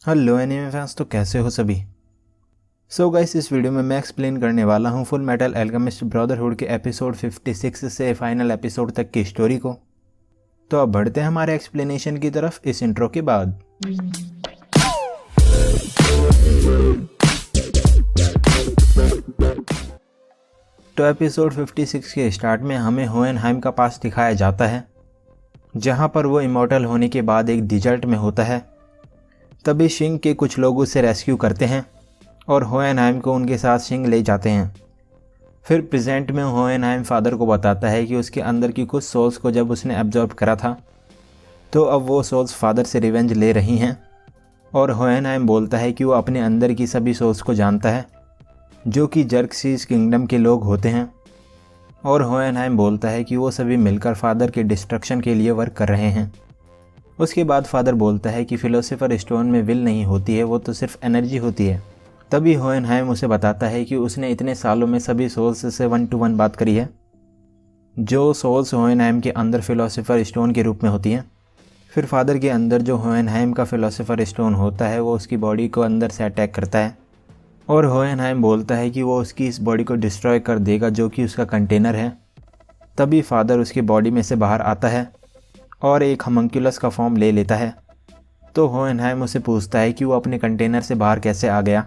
Hello anime fans, तो कैसे हो सभी। सो गाइस, इस वीडियो में मैं एक्सप्लेन करने वाला हूँ फुल मेटल अल्केमिस्ट ब्रदरहुड के एपिसोड 56 से फाइनल एपिसोड तक की स्टोरी को। तो अब बढ़ते हैं हमारे एक्सप्लेनेशन की तरफ इस इंट्रो के बाद। तो एपिसोड 56 के स्टार्ट में हमें होहेनहाइम का पास दिखाया जाता है, जहाँ पर वो इमॉर्टल होने के बाद एक डिजर्ट में होता है। तभी शिंग के कुछ लोग उसे रेस्क्यू करते हैं और होहेनहाइम को उनके साथ शिंग ले जाते हैं। फिर प्रेजेंट में होहेनहाइम फादर को बताता है कि उसके अंदर की कुछ सोल्स को जब उसने एब्जॉर्ब करा था, तो अब वो सोल्स फादर से रिवेंज ले रही हैं। और होहेनहाइम बोलता है कि वो अपने अंदर की सभी सोल्स को जानता है, जो कि जर्कसीज किंगडम के लोग होते हैं। और होहेनहाइम बोलता है कि वो सभी मिलकर फादर के डिस्ट्रक्शन के लिए वर्क कर रहे हैं। उसके बाद फादर बोलता है कि फिलोसोफर स्टोन में विल नहीं होती है, वो तो सिर्फ एनर्जी होती है। तभी होहेनहाइम उसे बताता है कि उसने इतने सालों में सभी सोल्स से 1 to 1 बात करी है, जो सोल्स होहेनहाइम के अंदर फिलोसोफर स्टोन के रूप में होती हैं। फिर फादर के अंदर जो होहेनहाइम का फिलोसोफर स्टोन होता है, वो उसकी बॉडी को अंदर से अटैक करता है। और होहेनहाइम बोलता है कि वो उसकी इस बॉडी को डिस्ट्रॉय कर देगा, जो कि उसका कंटेनर है। तभी फादर उसकी बॉडी में से बाहर आता है और एक होमनक्यूलस का फॉर्म ले लेता है। तो होहेनहाइम उसे पूछता है कि वो अपने कंटेनर से बाहर कैसे आ गया।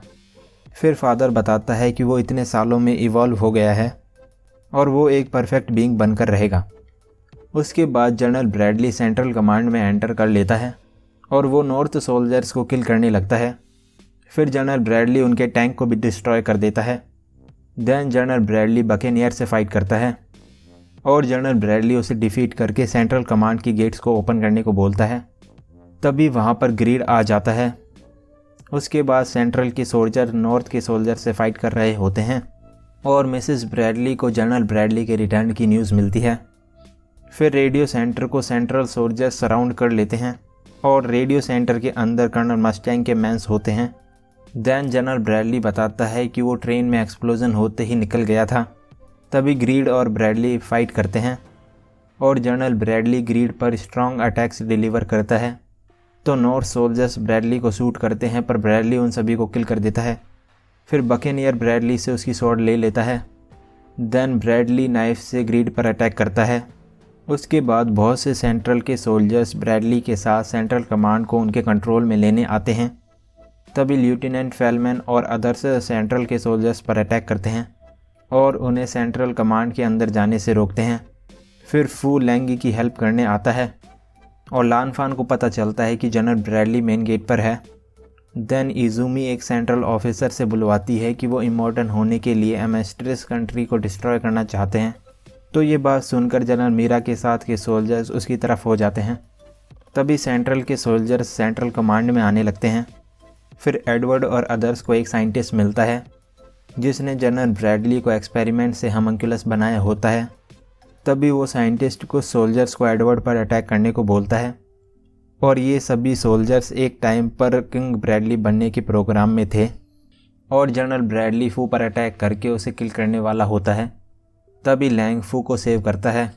फिर फादर बताता है कि वो इतने सालों में इवॉल्व हो गया है और वो एक परफेक्ट बीइंग बनकर रहेगा। उसके बाद जनरल ब्रैडली सेंट्रल कमांड में एंटर कर लेता है और वो नॉर्थ सोल्जर्स को किल करने लगता है। फिर जनरल ब्रैडली उनके टैंक को भी डिस्ट्रॉय कर देता है। देन जनरल ब्रैडली बकेनियर से फाइट करता है और जनरल ब्रैडली उसे डिफीट करके सेंट्रल कमांड की गेट्स को ओपन करने को बोलता है। तभी वहाँ पर ग्रीड आ जाता है। उसके बाद सेंट्रल के सोल्जर नॉर्थ के सोल्जर से फाइट कर रहे होते हैं और मिसेस ब्रैडली को जनरल ब्रैडली के रिटर्न की न्यूज़ मिलती है। फिर रेडियो सेंटर को सेंट्रल सोल्जर सराउंड कर लेते हैं और रेडियो सेंटर के अंदर कर्नल मस्टैंग के मैंस होते हैं। देन जनरल ब्रैडली बताता है कि वो ट्रेन में एक्सप्लोजन होते ही निकल गया था। तभी ग्रीड और ब्रैडली फाइट करते हैं और जनरल ब्रैडली ग्रीड पर स्ट्रॉन्ग अटैक्स डिलीवर करता है। तो नॉर्थ सोल्जर्स ब्रैडली को शूट करते हैं, पर ब्रैडली उन सभी को किल कर देता है। फिर बकेनियर ब्रैडली से उसकी स्वॉर्ड ले लेता है। देन ब्रैडली नाइफ से ग्रीड पर अटैक करता है। उसके बाद बहुत से सेंट्रल के सोल्जर्स ब्रैडली के साथ सेंट्रल कमांड को उनके कंट्रोल में लेने आते हैं। तभी लेफ्टिनेंट फेलमैन और अदर्स सेंट्रल के सोल्जर्स पर अटैक करते हैं और उन्हें सेंट्रल कमांड के अंदर जाने से रोकते हैं। फिर फू लैंगी की हेल्प करने आता है और लानफान को पता चलता है कि जनरल ब्रैडली मेन गेट पर है। देन इजुमी एक सेंट्रल ऑफिसर से बुलवाती है कि वो इमॉर्टल होने के लिए एमेस्ट्रेस कंट्री को डिस्ट्रॉय करना चाहते हैं। तो ये बात सुनकर जनरल मीरा के साथ के सोल्जर्स उसकी तरफ हो जाते हैं। तभी सेंट्रल के सोल्जर्स सेंट्रल कमांड में आने लगते हैं। फिर एडवर्ड और अदर्स को एक साइंटिस्ट मिलता है, जिसने जनरल ब्रैडली को एक्सपेरिमेंट से होमनक्यूलस बनाया होता है। तभी वो साइंटिस्ट कुछ सोल्जर्स को एडवर्ड पर अटैक करने को बोलता है और ये सभी सोल्जर्स एक टाइम पर किंग ब्रैडली बनने के प्रोग्राम में थे और जनरल ब्रैडली फू पर अटैक करके उसे किल करने वाला होता है। तभी लैंग फू को सेव करता है,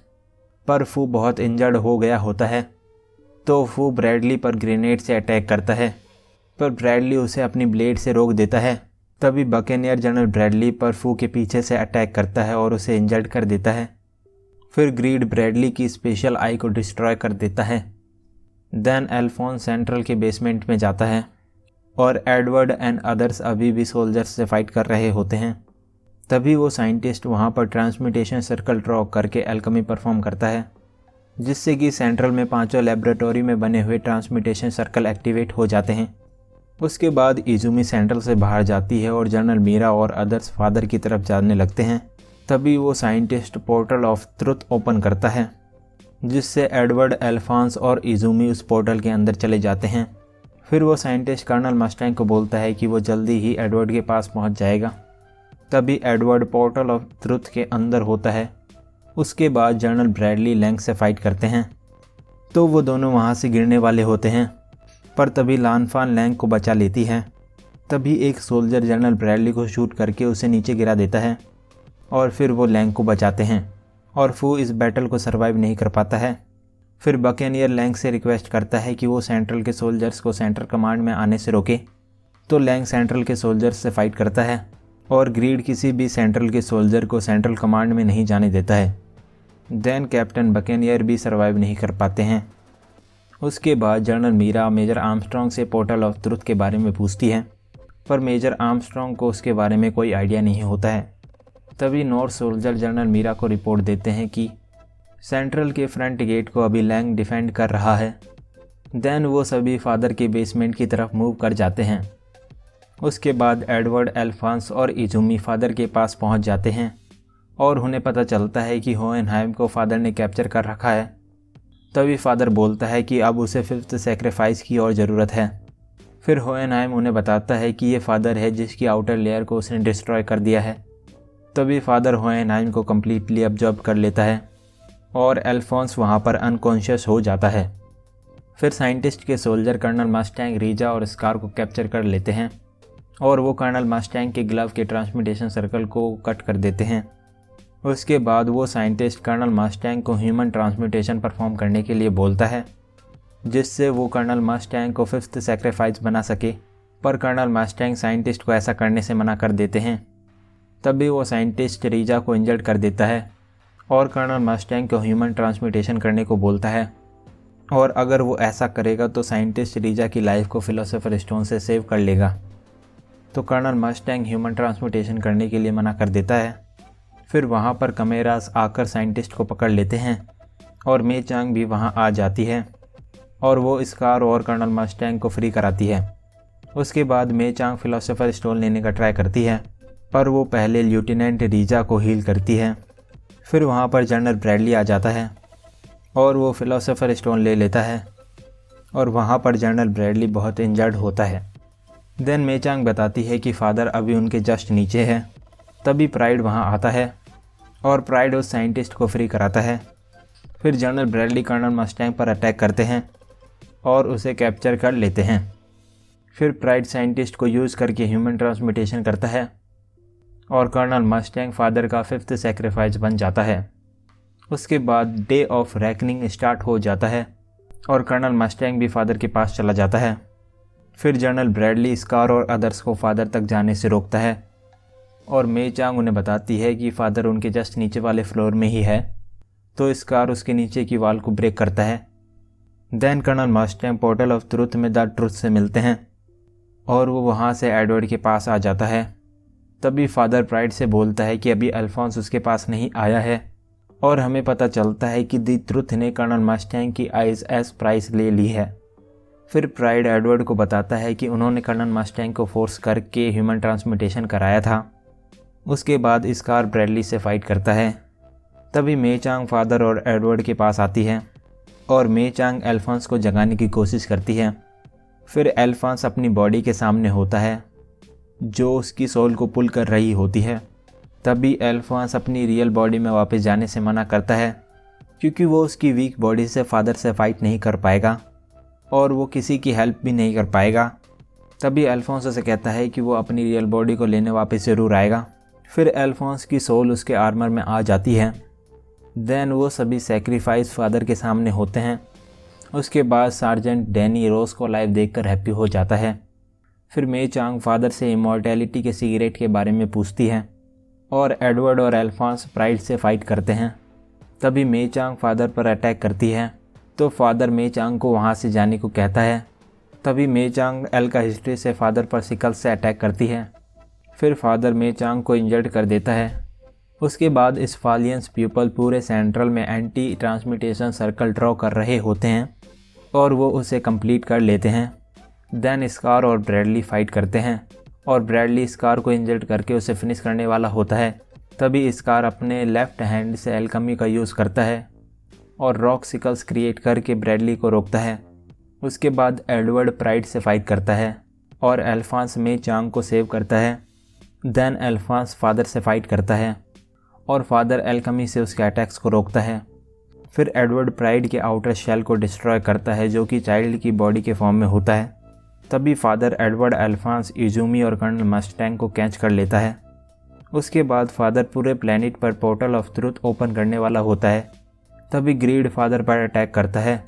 पर फू बहुत इंजर्ड हो गया होता है। तो फू ब्रैडली पर ग्रेनेड से अटैक करता है, पर ब्रैडली उसे अपनी ब्लेड से रोक देता है। तभी बकेनियर जनरल ब्रैडली पर फू के पीछे से अटैक करता है और उसे इंजर्ड कर देता है। फिर ग्रीड ब्रैडली की स्पेशल आई को डिस्ट्रॉय कर देता है। देन अल्फोंस सेंट्रल के बेसमेंट में जाता है और एडवर्ड एंड अदर्स अभी भी सोल्जर्स से फाइट कर रहे होते हैं। तभी वो साइंटिस्ट वहाँ पर ट्रांसम्यूटेशन सर्कल ड्रॉ करके एल्केमी परफॉर्म करता है, जिससे कि सेंट्रल में 5 लेबोरेटरी में बने हुए ट्रांसम्यूटेशन सर्कल एक्टिवेट हो जाते हैं। उसके बाद इजुमी सेंट्रल से बाहर जाती है और जनरल मीरा और अदर्स फादर की तरफ जाने लगते हैं। तभी वो scientist portal of truth open करता है, जिससे एडवर्ड, अल्फोंस और इजुमी उस पोर्टल के अंदर चले जाते हैं। फिर वो साइंटिस्ट कर्नल मस्टैंग को बोलता है कि वो जल्दी ही एडवर्ड के पास पहुंच जाएगा। तभी एडवर्ड पोर्टल ऑफ ट्रुथ के अंदर होता है। उसके बाद जनरल ब्रैडली लैंग से फाइट करते हैं, तो वो दोनों वहाँ से गिरने वाले होते हैं, पर तभी लानफान लैंग को बचा लेती है। तभी एक सोल्जर जनरल ब्रैडली को शूट करके उसे नीचे गिरा देता है और फिर वो लैंग को बचाते हैं और फू इस बैटल को सरवाइव नहीं कर पाता है। फिर बकेनियर लैंग से रिक्वेस्ट करता है कि वो सेंट्रल के सोल्जर्स को सेंट्रल कमांड में आने से रोके, तो लैंग सेंट्रल के सोल्जर्स से फाइट करता है और ग्रीड किसी भी सेंट्रल के सोल्जर को सेंट्रल कमांड में नहीं जाने देता है। देन कैप्टन बकेनियर भी सर्वाइव नहीं कर पाते हैं। उसके बाद जनरल मीरा मेजर आर्मस्ट्रॉन्ग से पोर्टल ऑफ ट्रुथ के बारे में पूछती है, पर मेजर आर्मस्ट्रॉन्ग को उसके बारे में कोई आइडिया नहीं होता है। तभी नॉर्थ सोल्जर जनरल मीरा को रिपोर्ट देते हैं कि सेंट्रल के फ्रंट गेट को अभी लैंग डिफेंड कर रहा है। देन वो सभी फादर के बेसमेंट की तरफ मूव कर जाते हैं। उसके बाद एडवर्ड, एल्फांस और इजुमी फादर के पास पहुंच जाते हैं और उन्हें पता चलता है कि होहेनहाइम को फादर ने कैप्चर कर रखा है। तभी फादर बोलता है कि अब उसे 5th सेक्रीफाइस की और ज़रूरत है। फिर होहेनहाइम उन्हें बताता है कि ये फादर है जिसकी आउटर लेयर को उसने डिस्ट्रॉय कर दिया है। तभी फादर होहेनहाइम को कम्प्लीटली ऑब्जर्व कर लेता है और एल्फोंस वहाँ पर अनकॉन्शियस हो जाता है। फिर साइंटिस्ट के सोल्जर कर्नल मस्टैंग, रीजा और स्कार को कैप्चर कर लेते हैं और वो कर्नल मस्टैंग के ग्लव के ट्रांसमिटेशन सर्कल को कट कर देते हैं। उसके बाद वो साइंटिस्ट कर्नल मस्टैंग को ह्यूमन ट्रांसम्यूटेशन परफॉर्म करने के लिए बोलता है, जिससे वो कर्नल मस्टैंग को 5th सेक्रीफाइस बना सके, पर कर्नल मस्टैंग साइंटिस्ट को ऐसा करने से मना कर देते हैं। तभी वो साइंटिस्ट रीजा को इंजर्ड कर देता है और कर्नल मस्टैंग को ह्यूमन ट्रांसम्यूटेशन करने को बोलता है, और अगर वो ऐसा करेगा तो साइंटिस्ट रीजा की लाइफ को फिलोसोफर स्टोन से सेव कर लेगा। तो कर्नल मस्टैंग ह्यूमन ट्रांसम्यूटेशन करने के लिए मना कर देता है। फिर वहाँ पर कमेरास आकर साइंटिस्ट को पकड़ लेते हैं और मे चांग भी वहाँ आ जाती है और वो स्कार और कर्नल मस्टैंग को फ्री कराती है। उसके बाद मे चांग फिलोसोफर स्टोन लेने का ट्राई करती है, पर वो पहले लेफ्टिनेंट रीजा को हील करती है। फिर वहाँ पर जनरल ब्रैडली आ जाता है और वो फिलोसोफर स्टोन ले लेता है और वहाँ पर जनरल ब्रैडली बहुत इंजर्ड होता है। देन मे चांग बताती है कि फादर अभी उनके जस्ट नीचे है। तभी प्राइड वहाँ आता है और प्राइड उस साइंटिस्ट को फ्री कराता है। फिर जनरल ब्रैडली कर्नल मस्टैंग पर अटैक करते हैं और उसे कैप्चर कर लेते हैं। फिर प्राइड साइंटिस्ट को यूज़ करके ह्यूमन ट्रांसम्यूटेशन करता है और कर्नल मस्टैंग फादर का 5th सेक्रीफाइस बन जाता है। उसके बाद डे ऑफ रैकनिंग स्टार्ट हो जाता है और कर्नल मस्टैंग भी फादर के पास चला जाता है। फिर जनरल ब्रैडली स्कार और अदर्स को फादर तक जाने से रोकता है और मे चांग उन्हें बताती है कि फादर उनके जस्ट नीचे वाले फ्लोर में ही है, तो स्कार उसके नीचे की वाल को ब्रेक करता है। Then Colonel Mustang portal of truth में द ट्रुथ से मिलते हैं और वो वहाँ से एडवर्ड के पास आ जाता है। तभी फादर प्राइड से बोलता है कि अभी अल्फोंस उसके पास नहीं आया है और हमें पता चलता है कि द ट्रुथ ने कर्नल मस्टैंग की आइज़ एज प्राइस ले ली है। फिर प्राइड एडवर्ड को बताता है कि उन्होंने कर्नल मस्टैंग को फोर्स करके ह्यूमन ट्रांसम्यूटेशन कराया था। उसके बाद स्कार ब्रैडली से फाइट करता है। तभी मे चांग फादर और एडवर्ड के पास आती है और मे चांग एल्फोंस को जगाने की कोशिश करती है। फिर एल्फोंस अपनी बॉडी के सामने होता है जो उसकी सोल को पुल कर रही होती है। तभी एल्फोंस अपनी रियल बॉडी में वापस जाने से मना करता है क्योंकि वो उसकी वीक बॉडी से फादर से फाइट नहीं कर पाएगा और वो किसी की हेल्प भी नहीं कर पाएगा। तभी एल्फोंस उसे कहता है कि वो अपनी रियल बॉडी को लेने वापस ज़रूर आएगा। फिर एल्फोंस की सोल उसके आर्मर में आ जाती है। देन वो सभी सेक्रीफाइस फादर के सामने होते हैं। उसके बाद सार्जेंट डैनी रोज को लाइव देखकर हैप्पी हो जाता है। फिर मे चांग फादर से इमॉर्टैलिटी के सिगरेट के बारे में पूछती है और एडवर्ड और एल्फोंस प्राइड से फाइट करते हैं। तभी मे चांग फादर पर अटैक करती है, तो फादर मे चांग को वहाँ से जाने को कहता है। तभी मे चांग एल का हिस्ट्री से फादर पर सिकल से अटैक करती है। फिर फादर मे चांग को इंजर्ड कर देता है। उसके बाद इस्फालियंस पीपल पूरे सेंट्रल में एंटी ट्रांसम्यूटेशन सर्कल ड्रॉ कर रहे होते हैं और वो उसे कंप्लीट कर लेते हैं। देन स्कार और ब्रैडली फाइट करते हैं और ब्रैडली स्कार को इंजर्ड करके उसे फिनिश करने वाला होता है। तभी स्कार अपने लेफ्ट हैंड से एल्केमी का यूज़ करता है और रॉक सिकल्स क्रिएट करके ब्रैडली को रोकता है। उसके बाद एडवर्ड प्राइड से फाइट करता है और एल्फोंस मे चांग को सेव करता है। देन एल्फोंस फादर से फाइट करता है और फादर एल्केमी से उसके अटैक्स को रोकता है। फिर एडवर्ड प्राइड के आउटर शेल को डिस्ट्रॉय करता है जो कि चाइल्ड की बॉडी के फॉर्म में होता है। तभी फादर एडवर्ड एल्फोंस, इजुमी और कर्नल मस्टैंग को कैच कर लेता है। उसके बाद फादर पूरे प्लेनेट पर पोर्टल ऑफ ट्रुथ ओपन करने वाला होता है तभी ग्रीड फादर पर अटैक करता है,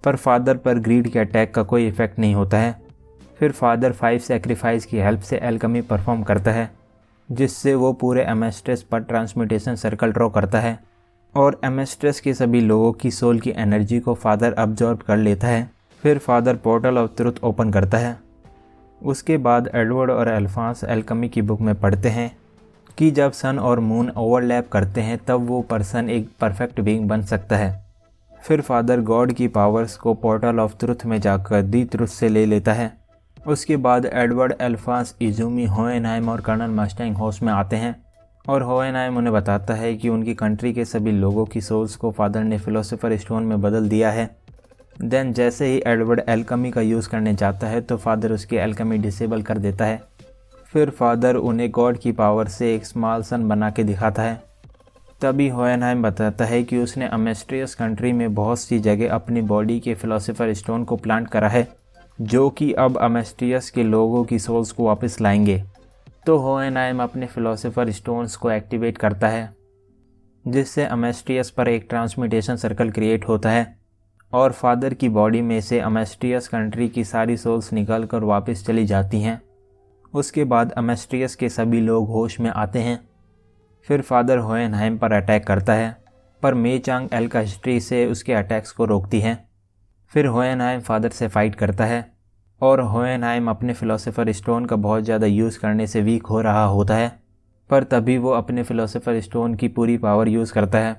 पर फादर पर ग्रीड के अटैक का कोई इफेक्ट नहीं होता है। फिर फादर 5 सैक्रिफाइस की हेल्प से एल्केमी परफॉर्म करता है, जिससे वो पूरे एमेस्ट्रेस पर ट्रांसम्यूटेशन सर्कल ड्रॉ करता है और एमेस्ट्रेस के सभी लोगों की सोल की एनर्जी को फादर अब्जॉर्ब कर लेता है। फिर father portal of truth open करता है। उसके बाद एडवर्ड और अल्फांस एल्केमी की बुक में पढ़ते हैं कि जब सन और मून ओवरलैप करते हैं तब वो पर्सन एक परफेक्ट बीइंग बन सकता है। फिर फादर गॉड की पावर्स को पोर्टल ऑफ ट्रुथ में जाकर दी ट्रुथ से ले लेता है। उसके बाद एडवर्ड, अल्फांस, इज़ुमी, होहेनहाइम और कर्नल मस्टैंग होश में आते हैं और होहेनहाइम उन्हें बताता है कि उनकी कंट्री के सभी लोगों की सोल्स को फादर ने फिलोसोफर स्टोन में बदल दिया है। देन जैसे ही एडवर्ड एल्केमी का यूज़ करने जाता है तो फादर उसकी एल्केमी डिसेबल कर देता है। फिर फादर उन्हें गॉड की पावर से एक स्मॉल सन बना के दिखाता है। तभी होहेनहाइम बताता है कि उसने अमेस्ट्रियस कंट्री में बहुत सी जगह अपनी बॉडी के फिलोसोफर स्टोन को प्लांट करा है, जो कि अब अमेस्ट्रियस के लोगों की सोल्स को वापस लाएंगे। तो होहेनहाइम अपने फिलोसोफर स्टोन्स को एक्टिवेट करता है, जिससे अमेस्ट्रियस पर एक ट्रांसम्यूटेशन सर्कल क्रिएट होता है और फादर की बॉडी में से अमेस्ट्रियस कंट्री की सारी सोल्स निकल कर वापस चली जाती हैं। उसके बाद अमेस्ट्रियस के सभी लोग होश में आते हैं। फिर फादर होहेनहाइम पर अटैक करता है, पर मे चांग एल का हिस्ट्री से उसके अटैक्स को रोकती है। फिर होहेनहाइम फादर से फाइट करता है और होहेनहाइम अपने फिलोसोफर स्टोन का बहुत ज़्यादा यूज़ करने से वीक हो रहा होता है, पर तभी वो अपने फिलोसोफर स्टोन की पूरी पावर यूज़ करता है।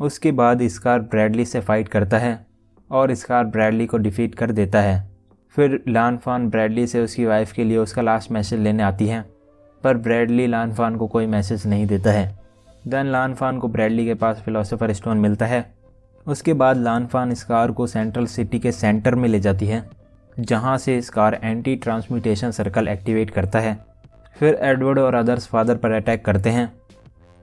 उसके बाद स्कार ब्रैडली से फाइट करता है और स्कार ब्रैडली को डिफीट कर देता है। फिर लान फान ब्रैडली से उसकी वाइफ के लिए उसका लास्ट मैसेज लेने आती है, पर ब्रैडली लान फान को कोई मैसेज नहीं देता है। देन लान फान को ब्रैडली के पास फिलोसोफर स्टोन मिलता है। उसके बाद लान फान स्कार को सेंट्रल सिटी के सेंटर में ले जाती है, जहां से scar anti transmutation circle activate करता है। फिर एडवर्ड और अदर्स फादर पर अटैक करते हैं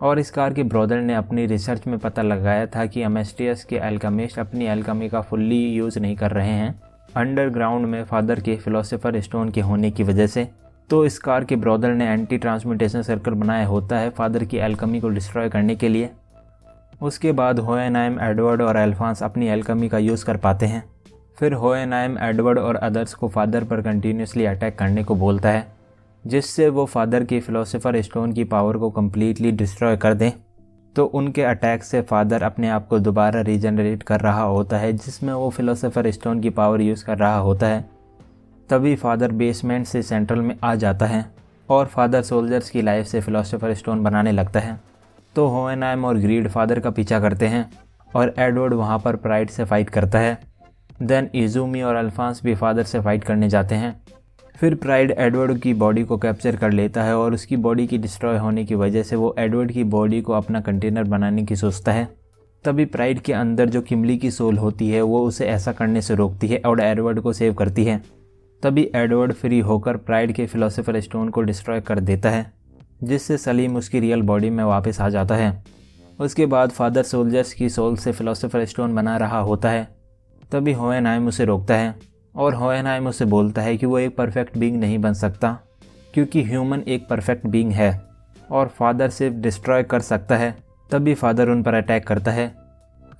और स्कार के ब्रदर ने अपनी रिसर्च में पता लगाया था कि अमेस्ट्रियस के एल्केमिस्ट अपनी एल्केमी का फुल्ली यूज़ नहीं कर रहे हैं अंडरग्राउंड में फादर के फिलोसोफर स्टोन के होने की वजह से। तो स्कार के ब्रदर ने एंटी ट्रांसम्यूटेशन सर्कल बनाया होता है फादर की एल्केमी को डिस्ट्रॉय करने के लिए। उसके बाद होहेनहाइम, एडवर्ड और अल्फांस अपनी एल्केमी का यूज़ कर पाते हैं। फिर होहेनहाइम एडवर्ड और अदर्स को फादर पर कंटिन्यूसली अटैक करने को बोलता है, जिससे वो फादर की फिलोसोफर स्टोन की पावर को कम्प्लीटली डिस्ट्रॉय कर दें। तो उनके अटैक से फादर अपने आप को दोबारा रीजनरेट कर रहा होता है, जिसमें वो फिलोसोफर स्टोन की पावर यूज़ कर रहा होता है। तभी फादर बेसमेंट से सेंट्रल में आ जाता है और फादर सोल्जर्स की लाइफ से फिलोसोफर स्टोन बनाने लगता है। तो होहेनहाइम और ग्रीड फादर का पीछा करते हैं और एडवर्ड वहाँ पर प्राइड से फाइट करता है। देन इज़ुमी और अल्फांस भी फादर से फाइट करने जाते हैं। फिर प्राइड एडवर्ड की बॉडी को कैप्चर कर लेता है और उसकी बॉडी की डिस्ट्रॉय होने की वजह से वो एडवर्ड की बॉडी को अपना कंटेनर बनाने की सोचता है। तभी प्राइड के अंदर जो किमली की सोल होती है वो उसे ऐसा करने से रोकती है और एडवर्ड को सेव करती है। तभी एडवर्ड फ्री होकर प्राइड के फिलोसोफर स्टोन को डिस्ट्रॉय कर देता है, जिससे सलीम उसकी रियल बॉडी में वापस आ जाता है। उसके बाद फादर सोल्जर्स की सोल से फिलोसोफर स्टोन बना रहा होता है। तभी होहेनहाइम उसे रोकता है और होहेनहाइम उसे बोलता है कि वो एक परफेक्ट बीइंग नहीं बन सकता, क्योंकि ह्यूमन एक परफेक्ट बीइंग है और फादर सिर्फ डिस्ट्रॉय कर सकता है। तभी फादर उन पर अटैक करता है।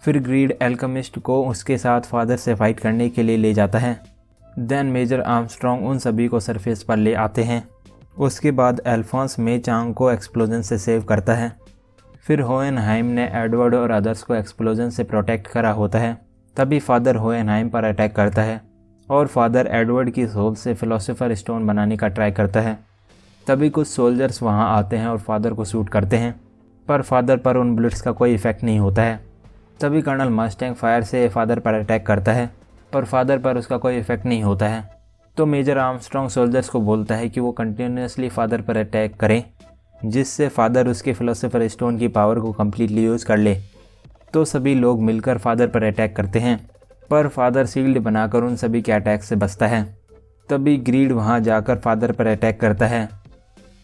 फिर ग्रीड एल्केमिस्ट को उसके साथ फादर से फाइट करने के लिए ले जाता है। देन मेजर आर्मस्ट्रॉन्ग उन सभी को सरफेस पर ले आते हैं। उसके बाद अल्फांस मे चांग को एक्सप्लोजन से सेव करता है। फिर होहेनहाइम ने एडवर्ड और अदर्स को एक्सप्लोजन से प्रोटेक्ट करा होता है। तभी फादर होहेनहाइम पर अटैक करता है और फादर एडवर्ड की सोल से फिलोसोफर स्टोन बनाने का ट्राई करता है। तभी कुछ सोल्जर्स वहां आते हैं और फादर को शूट करते हैं, पर फादर पर उन बुलेट्स का कोई इफेक्ट नहीं होता है। तभी कर्नल मस्टैंग फायर से फादर पर अटैक करता है, पर फादर पर उसका कोई इफेक्ट नहीं होता है। तो मेजर आर्मस्ट्रॉन्ग सोल्जर्स को बोलता है कि वो कंटिन्यूसली फादर पर अटैक करें, जिससे फादर उसके फिलोसोफर स्टोन की पावर को कम्प्लीटली यूज़ कर ले। तो सभी लोग मिलकर फादर पर अटैक करते हैं, पर फादर शील्ड बनाकर उन सभी के अटैक से बचता है। तभी ग्रीड वहां जाकर फादर पर अटैक करता है।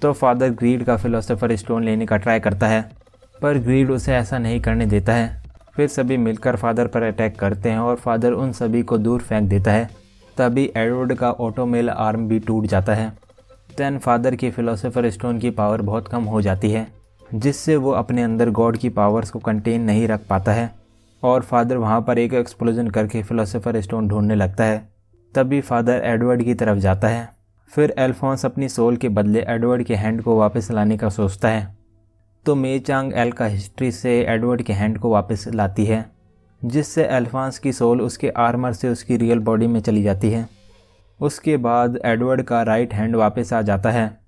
तो फादर ग्रीड का फिलोसोफर स्टोन लेने का ट्राई करता है, पर ग्रीड उसे ऐसा नहीं करने देता है। फिर सभी मिलकर फादर पर अटैक करते हैं और फादर उन सभी को दूर फेंक देता है। तभी एडवर्ड का ऑटोमेल आर्म भी टूट जाता है। देन फादर की फिलोसोफर स्टोन की पावर बहुत कम हो जाती है, जिससे वो अपने अंदर गॉड की पावर्स को कंटेन नहीं रख पाता है और फादर वहाँ पर एक एक्सप्लोजन करके फिलोसोफर स्टोन ढूंढने लगता है। तभी फादर एडवर्ड की तरफ जाता है। फिर अल्फोंस अपनी सोल के बदले एडवर्ड के हैंड को वापस लाने का सोचता है। तो मे चांग एल का हिस्ट्री से एडवर्ड के हैंड को वापस लाती है, जिससे अल्फोंस की सोल उसके आर्मर से उसकी रियल बॉडी में चली जाती है। उसके बाद एडवर्ड का राइट हैंड वापस आ जाता है।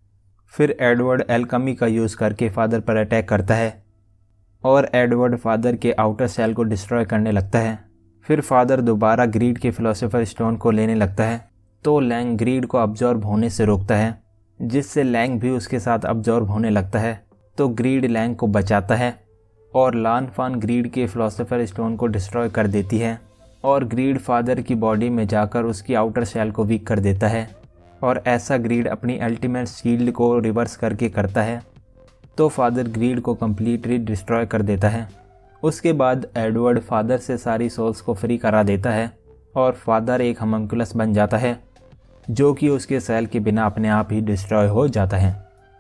फिर एडवर्ड एल्केमी का यूज़ करके फादर पर अटैक करता है और एडवर्ड फादर के आउटर सेल को डिस्ट्रॉय करने लगता है। फिर फादर दोबारा ग्रीड के फिलोसोफर स्टोन को लेने लगता है, तो लैंग ग्रीड को अब्जॉर्ब होने से रोकता है, जिससे लैंग भी उसके साथ अब्जॉर्ब होने लगता है। तो ग्रीड लैंग को बचाता है और लान फान ग्रीड के फिलोसोफर स्टोन को डिस्ट्रॉय कर देती है और ग्रीड फादर की बॉडी में जाकर उसकी आउटर सेल को वीक कर देता है। और ऐसा ग्रीड अपनी अल्टीमेट शील्ड को रिवर्स करके करता है, तो फादर ग्रीड को कम्प्लीटली डिस्ट्रॉय कर देता है। उसके बाद एडवर्ड फादर से सारी सोल्स को फ्री करा देता है और फादर एक होमनकुलस बन जाता है, जो कि उसके सेल के बिना अपने आप ही डिस्ट्रॉय हो जाता है।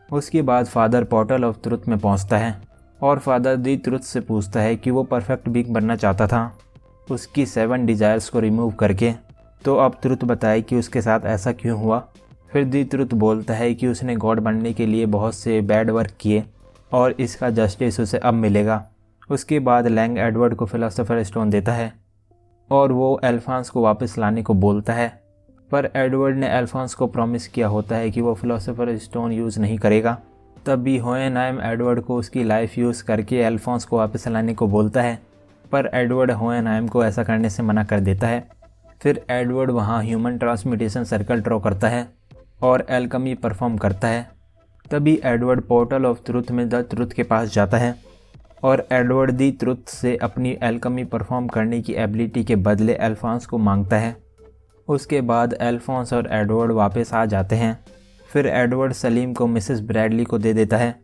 उसके बाद फादर पोर्टल ऑफ ट्रुथ में पहुंचता है और फादर दी ट्रुथ से पूछता है कि वो परफेक्ट बीइंग बनना चाहता था उसकी 7 डिज़ायर्स को रिमूव करके। तो अब ट्रुथ बताए कि उसके साथ ऐसा क्यों हुआ। फिर दी ट्रुथ बोलता है कि उसने गॉड बनने के लिए बहुत से बैड वर्क किए और इसका जस्टिस उसे अब मिलेगा। उसके बाद लैंग एडवर्ड को फिलोसोफर स्टोन देता है और वो अल्फोंस को वापस लाने को बोलता है, पर एडवर्ड ने अल्फोंस को प्रॉमिस किया होता है कि वो फिलोसोफर स्टोन यूज़ नहीं करेगा। तभी होएनहाइम एडवर्ड को उसकी लाइफ यूज़ करके अल्फोंस को वापस लाने को बोलता है, पर एडवर्ड होएनहाइम को ऐसा करने से मना कर देता है। फिर एडवर्ड वहाँ ह्यूमन ट्रांसम्यूटेशन सर्कल ड्रॉ करता है और एल्केमी परफॉर्म करता है। तभी एडवर्ड पोर्टल ऑफ ट्रुथ में द ट्रुथ के पास जाता है और एडवर्ड दी ट्रुथ से अपनी एल्केमी परफॉर्म करने की एबिलिटी के बदले अल्फोंस को मांगता है। उसके बाद अल्फोंस और एडवर्ड वापस आ जाते हैं। फिर एडवर्ड सलीम को मिसेस ब्रैडली को दे देता है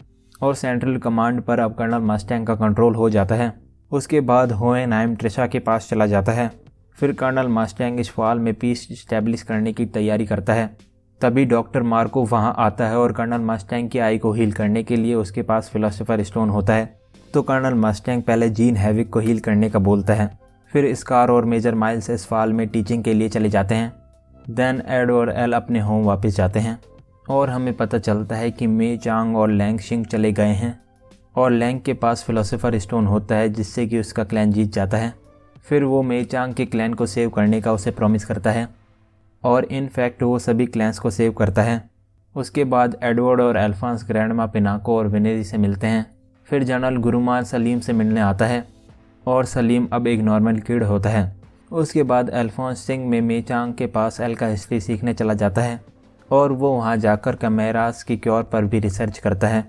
और सेंट्रल कमांड पर अब कर्नल मस्टैंग का कंट्रोल हो जाता है। उसके बाद होएनहाइम ट्रिशा के पास चला जाता है। फिर कर्नल मस्टैंग इस फॉल में पीस इस्टेब्लिश करने की तैयारी करता है। तभी डॉक्टर मार्को वहाँ आता है और कर्नल मस्टैंग की आई को हील करने के लिए उसके पास फिलोसोफर स्टोन होता है। तो कर्नल मस्टैंग पहले जीन हैविक को हील करने का बोलता है। फिर स्कार और मेजर माइल्स इस फॉल में टीचिंग के लिए चले जाते हैं। देन एड और एल अपने होम वापस जाते हैं और हमें पता चलता है कि मे चांग और लैंग शिंग चले गए हैं और लैंग के पास फिलोसोफर स्टोन होता है, जिससे कि उसका क्लैन जीत जाता है। फिर वो मे चांग के क्लैन को सेव करने का उसे प्रॉमिस करता है और इनफैक्ट वो सभी क्लैंस को सेव करता है। उसके बाद एडवर्ड और अल्फोंस ग्रैंडमा पिनाको और विनेरी से मिलते हैं। फिर जनरल गुरुमार सलीम से मिलने आता है और सलीम अब एक नॉर्मल किड होता है। उसके बाद अल्फोंस सिंह में मे चांग के पास एल का हिस्ट्री सीखने चला जाता है और वो वहाँ जाकर कैमेरास की क्योर पर भी रिसर्च करता है।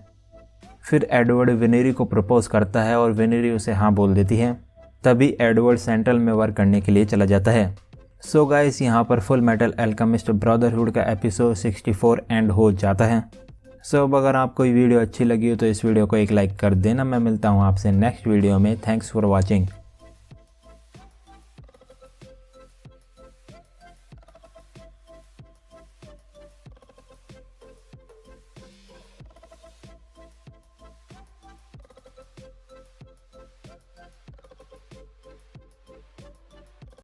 फिर एडवर्ड विनेरी को प्रपोज करता है और विनेरी उसे हाँ बोल देती है। तभी एडवर्ड सेंट्रल में वर्क करने के लिए चला जाता है। सो गाइस, यहाँ पर फुल मेटल अल्केमिस्ट ब्रदरहुड का एपिसोड 64 एंड हो जाता है। सो अगर आपको ये वीडियो अच्छी लगी हो तो इस वीडियो को एक लाइक कर देना। मैं मिलता हूँ आपसे नेक्स्ट वीडियो में। Thanks for watching.